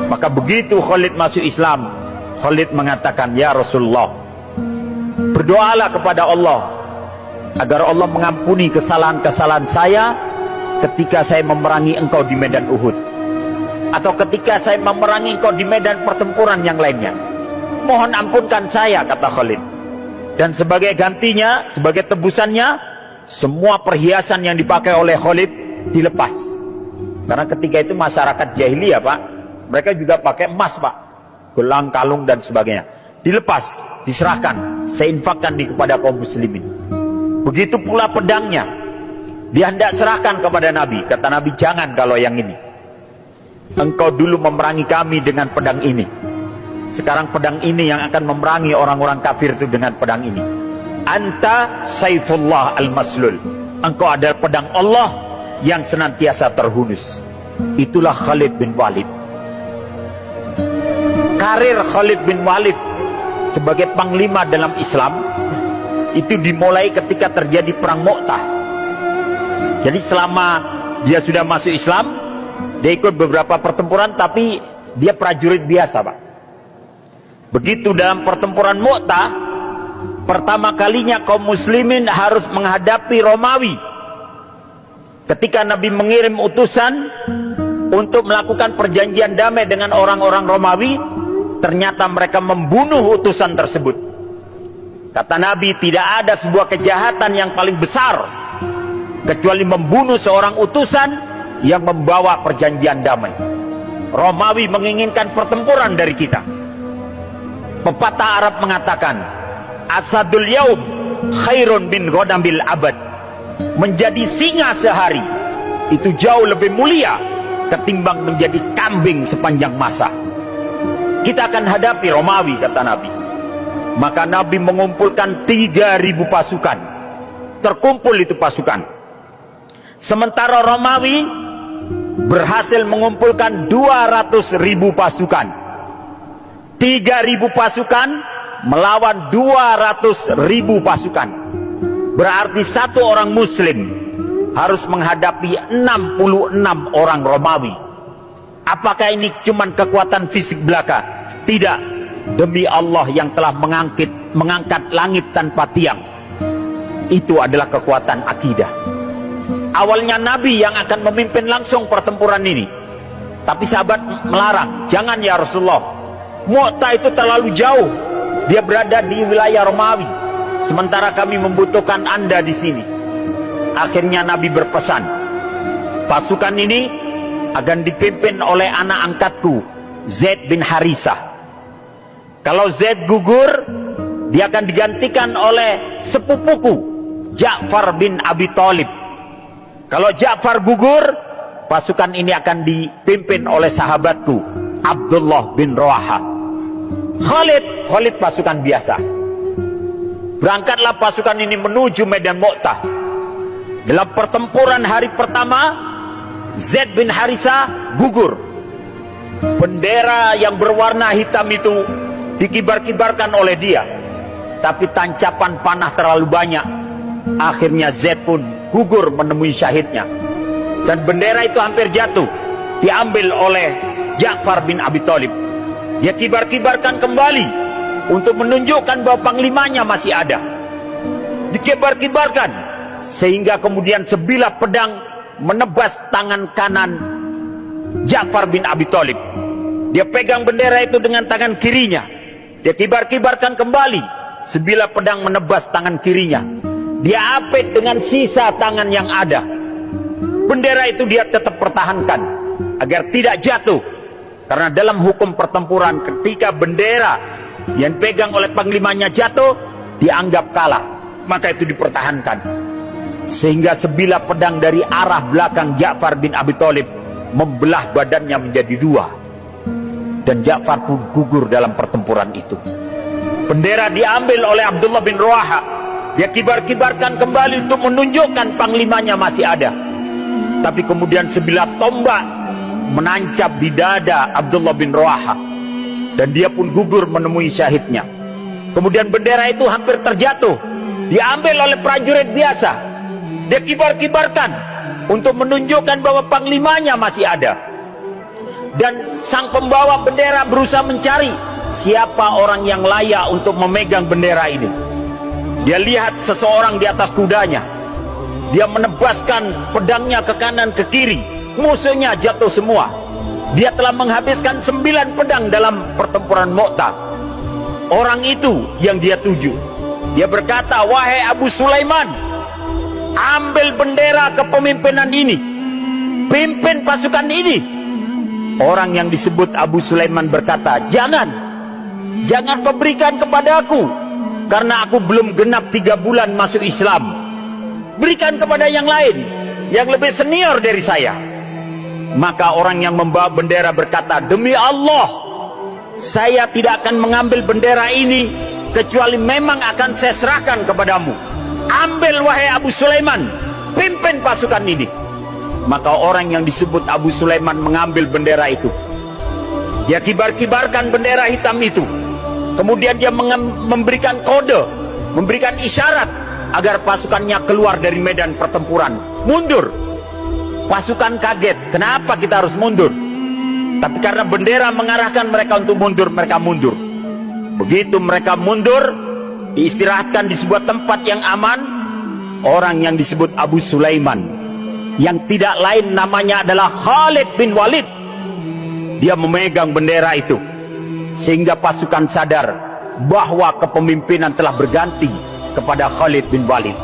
Maka begitu Khalid masuk Islam, Khalid mengatakan, "Ya Rasulullah, berdoalah kepada Allah agar Allah mengampuni kesalahan-kesalahan saya ketika saya memerangi engkau di medan Uhud, atau ketika saya memerangi engkau di medan pertempuran yang lainnya. Mohon ampunkan saya," kata Khalid. Dan sebagai gantinya, sebagai tebusannya, semua perhiasan yang dipakai oleh Khalid dilepas. Karena ketika itu masyarakat jahiliyah, Pak, mereka juga pakai emas, Pak, gelang, kalung dan sebagainya. Dilepas, diserahkan, saya infakkan kepada kaum muslimin. Begitu pula pedangnya, dia hendak serahkan kepada Nabi. Kata Nabi, "Jangan kalau yang ini. Engkau dulu memerangi kami dengan pedang ini. Sekarang pedang ini yang akan memerangi orang-orang kafir itu dengan pedang ini. Anta Saifullah al-Maslul. Engkau adalah pedang Allah yang senantiasa terhunus." Itulah Khalid bin Walid. Karir Khalid bin Walid sebagai panglima dalam Islam itu dimulai ketika terjadi perang Mu'tah. Jadi selama dia sudah masuk Islam, dia ikut beberapa pertempuran, tapi dia prajurit biasa, Pak. Begitu dalam pertempuran Mu'tah, pertama kalinya kaum muslimin harus menghadapi Romawi. Ketika Nabi mengirim utusan untuk melakukan perjanjian damai dengan orang-orang Romawi, ternyata mereka membunuh utusan tersebut. Kata Nabi, tidak ada sebuah kejahatan yang paling besar kecuali membunuh seorang utusan yang membawa perjanjian damai. Romawi menginginkan pertempuran dari kita. Pepatah Arab mengatakan, "Asadul yaum khairun bin ghanamil abad." Menjadi singa sehari itu jauh lebih mulia ketimbang menjadi kambing sepanjang masa. Kita akan hadapi Romawi, kata Nabi. Maka Nabi mengumpulkan 3.000 pasukan. Terkumpul itu pasukan. Sementara Romawi berhasil mengumpulkan 200.000 pasukan. 3.000 pasukan melawan 200.000 pasukan. Berarti satu orang muslim harus menghadapi 66 orang Romawi. Apakah ini cuma kekuatan fisik belaka? Tidak. Demi Allah yang telah mengangkat langit tanpa tiang, itu adalah kekuatan akidah. Awalnya Nabi yang akan memimpin langsung pertempuran ini, tapi sahabat melarang, "Jangan ya Rasulullah, Mu'tah itu terlalu jauh, dia berada di wilayah Romawi, sementara kami membutuhkan Anda di sini." Akhirnya Nabi berpesan, pasukan ini akan dipimpin oleh anak angkatku, Zaid bin Harisah. Kalau Zaid gugur, dia akan digantikan oleh sepupuku, Ja'far bin Abi Thalib. Kalau Ja'far gugur, pasukan ini akan dipimpin oleh sahabatku, Abdullah bin Rawaha. Khalid pasukan biasa. Berangkatlah pasukan ini menuju medan Mu'tah. Dalam pertempuran hari pertama, Zaid bin Harisah gugur. Bendera yang berwarna hitam itu dikibar-kibarkan oleh dia, tapi tancapan panah terlalu banyak. Akhirnya Zaid pun gugur menemui syahidnya, dan bendera itu hampir jatuh, diambil oleh Ja'far bin Abi Thalib. Dia kibar-kibarkan kembali untuk menunjukkan bahwa panglimanya masih ada. Dikibar-kibarkan sehingga kemudian sebilah pedang menebas tangan kanan Ja'far bin Abi Thalib. Dia pegang bendera itu dengan tangan kirinya. Dia kibar-kibarkan kembali, sebilah pedang menebas tangan kirinya. Dia apit dengan sisa tangan yang ada. Bendera itu dia tetap pertahankan agar tidak jatuh. Karena dalam hukum pertempuran, ketika bendera yang pegang oleh panglimanya jatuh, dianggap kalah. Maka itu dipertahankan. Sehingga sebilah pedang dari arah belakang Ja'far bin Abi Thalib membelah badannya menjadi dua. Dan Ja'far pun gugur dalam pertempuran itu. Bendera diambil oleh Abdullah bin Rawaha. Dia kibar-kibarkan kembali untuk menunjukkan panglimanya masih ada. Tapi kemudian sebilah tombak menancap di dada Abdullah bin Rawaha, dan dia pun gugur menemui syahidnya. Kemudian bendera itu hampir terjatuh, diambil oleh prajurit biasa. Dia kibar-kibarkan untuk menunjukkan bahwa panglimanya masih ada. Dan sang pembawa bendera berusaha mencari siapa orang yang layak untuk memegang bendera ini. Dia lihat seseorang di atas kudanya. Dia menebaskan pedangnya ke kanan ke kiri. Musuhnya jatuh semua. Dia telah menghabiskan 9 pedang dalam pertempuran Mu'tah. Orang itu yang dia tuju. Dia berkata, wahai Abu Sulaiman, ambil bendera kepemimpinan ini, pimpin pasukan ini. Orang yang disebut Abu Sulaiman berkata, jangan kau berikan kepada aku, karena aku belum genap 3 bulan masuk Islam. Berikan kepada yang lain, yang lebih senior dari saya. Maka orang yang membawa bendera berkata, demi Allah, saya tidak akan mengambil bendera ini, kecuali memang akan saya serahkan kepadamu. Ambil wahai Abu Sulaiman, pimpin pasukan ini. Maka orang yang disebut Abu Sulaiman mengambil bendera itu. Dia kibar-kibarkan bendera hitam itu. Kemudian dia memberikan kode, memberikan isyarat agar pasukannya keluar dari medan pertempuran. Mundur. Pasukan kaget, kenapa kita harus mundur? Tapi karena bendera mengarahkan mereka untuk mundur, mereka mundur. Begitu mereka mundur, diistirahatkan di sebuah tempat yang aman. Orang yang disebut Abu Sulaiman, yang tidak lain namanya adalah Khalid bin Walid, dia memegang bendera itu, sehingga pasukan sadar bahwa kepemimpinan telah berganti kepada Khalid bin Walid.